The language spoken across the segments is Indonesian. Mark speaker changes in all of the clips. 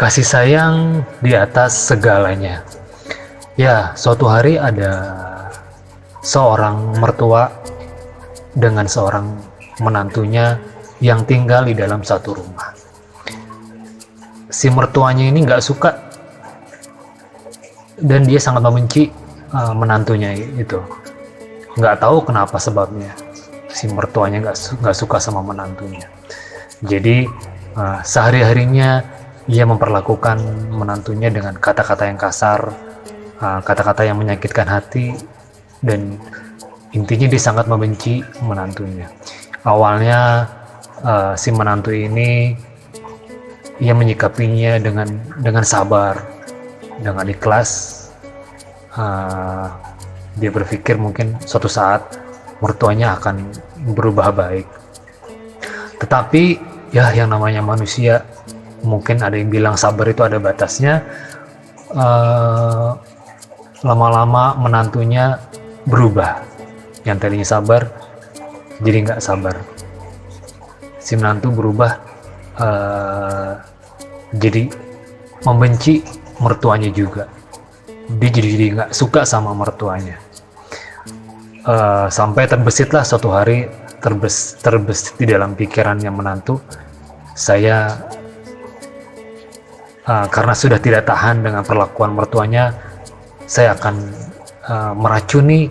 Speaker 1: Kasih sayang di atas segalanya. Ya, suatu hari ada seorang mertua dengan seorang menantunya yang tinggal di dalam satu rumah. Si mertuanya ini nggak suka dan dia sangat membenci menantunya itu. Nggak tahu kenapa sebabnya. Si mertuanya nggak suka sama menantunya. Jadi sehari-harinya ia memperlakukan menantunya dengan kata-kata yang kasar, kata-kata yang menyakitkan hati, dan intinya dia sangat membenci menantunya. Awalnya si menantu ini ia menyikapinya dengan sabar, dengan ikhlas. Dia berpikir mungkin suatu saat mertuanya akan berubah baik. Tetapi ya, yang namanya manusia, mungkin ada yang bilang sabar itu ada batasnya. Lama-lama menantunya berubah. Yang tadinya sabar jadi nggak sabar. Si menantu berubah jadi membenci mertuanya juga. Dia jadi nggak suka sama mertuanya. Sampai terbesitlah suatu hari, terbesit di dalam pikirannya menantu, saya karena sudah tidak tahan dengan perlakuan mertuanya, saya akan meracuni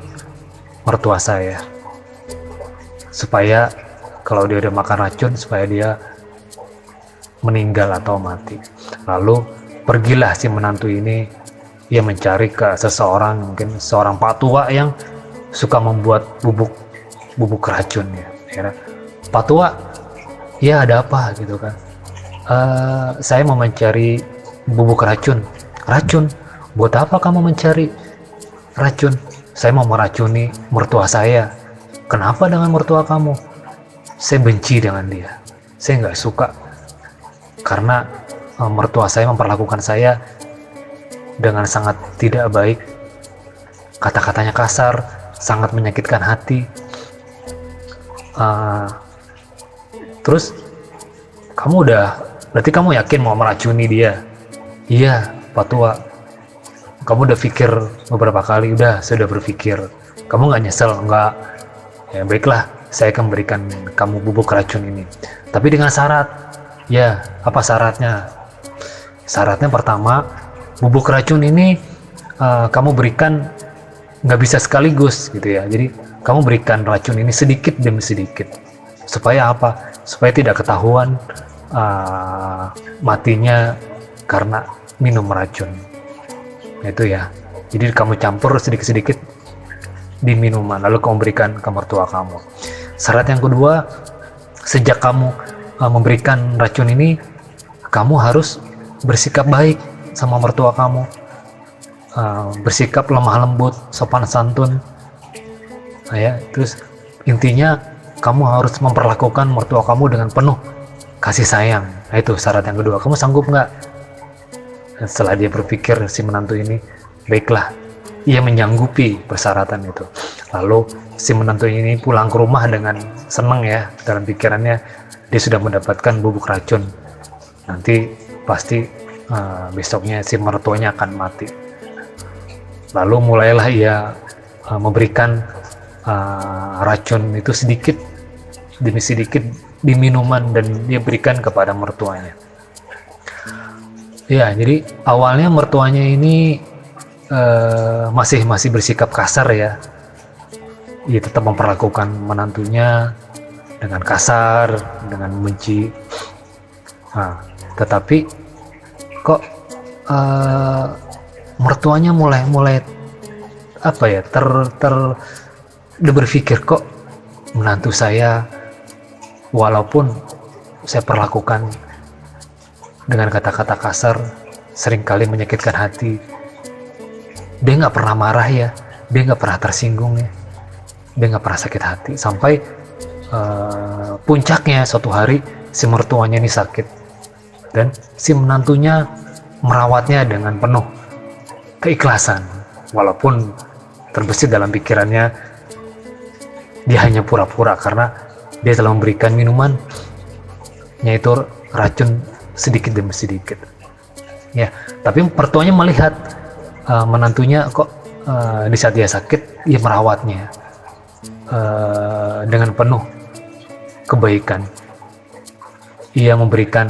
Speaker 1: mertua saya, supaya kalau dia udah makan racun, supaya dia meninggal atau mati. Lalu pergilah si menantu ini, ia mencari ke seseorang, mungkin seorang pak tua yang suka membuat bubuk racun ya. Akhirnya, "Pak tua, ya ada apa?" gitu kan. "Saya mau mencari bubuk racun." "Racun? Buat apa kamu mencari racun?" "Saya mau meracuni mertua saya." "Kenapa dengan mertua kamu?" "Saya benci dengan dia. Saya nggak suka karena mertua saya memperlakukan saya dengan sangat tidak baik. Kata-katanya kasar, sangat menyakitkan hati. Terus berarti kamu yakin mau meracuni dia?" "Iya, Pak Tua." "Kamu udah pikir beberapa kali?" "Udah, saya udah berpikir." "Kamu nggak nyesel?" "Nggak." "Ya baiklah, saya akan berikan kamu bubuk racun ini. Tapi dengan syarat." "Ya, apa syaratnya?" "Syaratnya pertama, bubuk racun ini kamu berikan nggak bisa sekaligus gitu ya. Jadi kamu berikan racun ini sedikit demi sedikit. Supaya apa? Supaya tidak ketahuan matinya karena minum racun." Itu ya. Jadi kamu campur sedikit-sedikit di minuman, lalu kamu berikan ke mertua kamu. Syarat yang kedua, sejak kamu memberikan racun ini, kamu harus bersikap baik sama mertua kamu, bersikap lemah lembut, sopan santun, ya. Terus intinya kamu harus memperlakukan mertua kamu dengan penuh kasih sayang. Nah, itu syarat yang kedua. Kamu sanggup nggak? Setelah dia berpikir, si menantu ini, baiklah, ia menyanggupi persyaratan itu. Lalu si menantu ini pulang ke rumah dengan senang ya, dalam pikirannya dia sudah mendapatkan bubuk racun. Nanti pasti besoknya si mertuanya akan mati. Lalu mulailah ia memberikan racun itu sedikit demi sedikit di minuman, dan dia berikan kepada mertuanya. Ya, jadi awalnya mertuanya ini masih bersikap kasar ya. Ia tetap memperlakukan menantunya dengan kasar, dengan membenci. Tetapi kok mertuanya mulai apa ya, dia berpikir, kok menantu saya, walaupun saya perlakukan dengan kata-kata kasar, seringkali menyakitkan hati, dia nggak pernah marah ya, dia nggak pernah tersinggung ya, dia nggak pernah sakit hati. Sampai puncaknya suatu hari si mertuanya ini sakit, dan si menantunya merawatnya dengan penuh keikhlasan, walaupun terbesit dalam pikirannya dia hanya pura-pura karena dia telah memberikan minuman, yaitu racun sedikit demi sedikit. ya. Tapi mertuanya melihat menantunya kok di saat dia sakit ia merawatnya dengan penuh kebaikan. Ia memberikan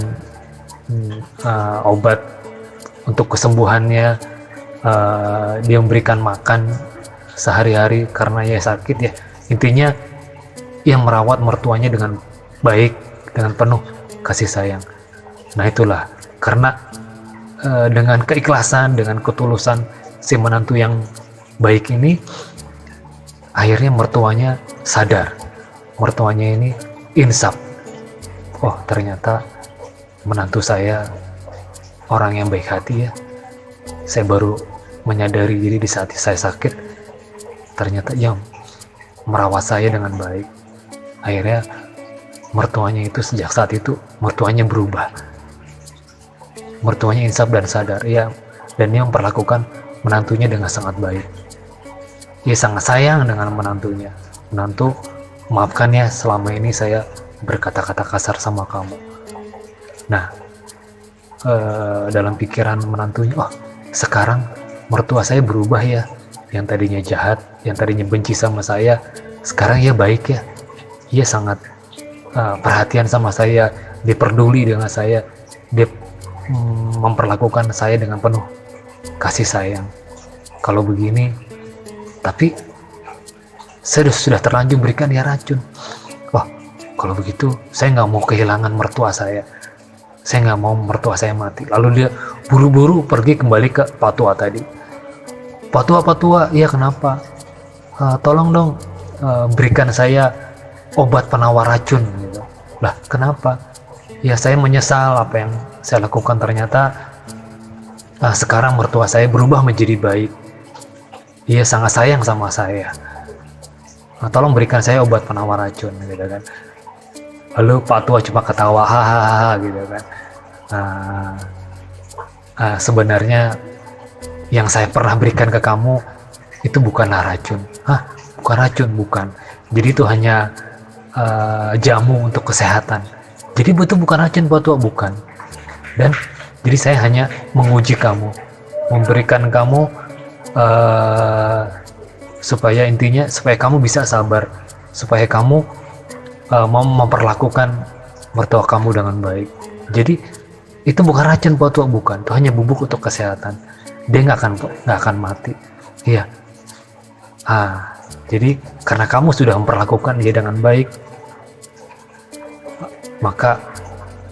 Speaker 1: obat untuk kesembuhannya, dia memberikan makan sehari-hari karena ia sakit ya. Intinya ia merawat mertuanya dengan baik, dengan penuh kasih sayang. Nah itulah karena dengan keikhlasan, dengan ketulusan si menantu yang baik ini, akhirnya mertuanya sadar, mertuanya ini insaf. Oh ternyata menantu saya orang yang baik hati ya. Saya baru menyadari diri di saat saya sakit, ternyata ia merawat saya dengan baik. Akhirnya mertuanya itu sejak saat itu mertuanya berubah, mertuanya insaf dan sadar ya, dan ia memperlakukan menantunya dengan sangat baik. Ia sangat sayang dengan menantunya. Menantu, maafkan ya selama ini saya berkata-kata kasar sama kamu. Nah dalam pikiran menantunya, oh sekarang mertua saya berubah ya, yang tadinya jahat, yang tadinya benci sama saya, sekarang ia baik ya, ia sangat perhatian sama saya, dia peduli dengan saya, dia memperlakukan saya dengan penuh kasih sayang. Kalau begini, tapi saya sudah terlanjur berikan dia racun. Wah kalau begitu saya nggak mau kehilangan mertua saya nggak mau mertua saya mati. Lalu dia buru-buru pergi kembali ke Pak Tua tadi. Pak Tua, iya kenapa? Tolong dong berikan saya obat penawar racun gitu. Lah kenapa? Ya saya menyesal apa yang saya lakukan, ternyata sekarang mertua saya berubah menjadi baik. Ia sangat sayang sama saya. Tolong berikan saya obat penawar racun gitu kan. Lalu Pak Tua cuma ketawa hahaha gitu kan. Sebenarnya yang saya pernah berikan ke kamu itu bukanlah racun. Bukan racun, bukan. Jadi itu hanya jamu untuk kesehatan. Jadi itu bukan racun Pak Tua, bukan. Dan jadi saya hanya menguji kamu, memberikan kamu supaya kamu bisa sabar, supaya kamu mau memperlakukan mertua kamu dengan baik. Jadi itu bukan racun Pak Tua, bukan. Itu hanya bubuk untuk kesehatan. Dia nggak akan mati. Iya. Jadi karena kamu sudah memperlakukan dia dengan baik, maka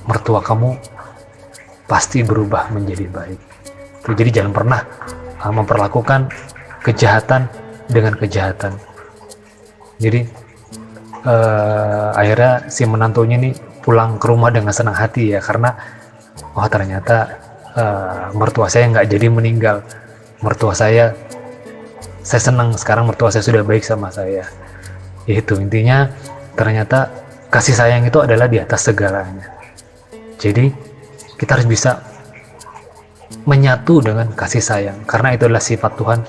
Speaker 1: mertua kamu pasti berubah menjadi baik. Jadi jangan pernah memperlakukan kejahatan dengan kejahatan. Jadi akhirnya si menantunya ini pulang ke rumah dengan senang hati ya, karena ternyata mertua saya nggak jadi meninggal. Mertua saya senang sekarang mertua saya sudah baik sama saya. Itu intinya, ternyata kasih sayang itu adalah di atas segalanya. Jadi kita harus bisa menyatu dengan kasih sayang, karena itu adalah sifat Tuhan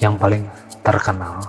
Speaker 1: yang paling terkenal.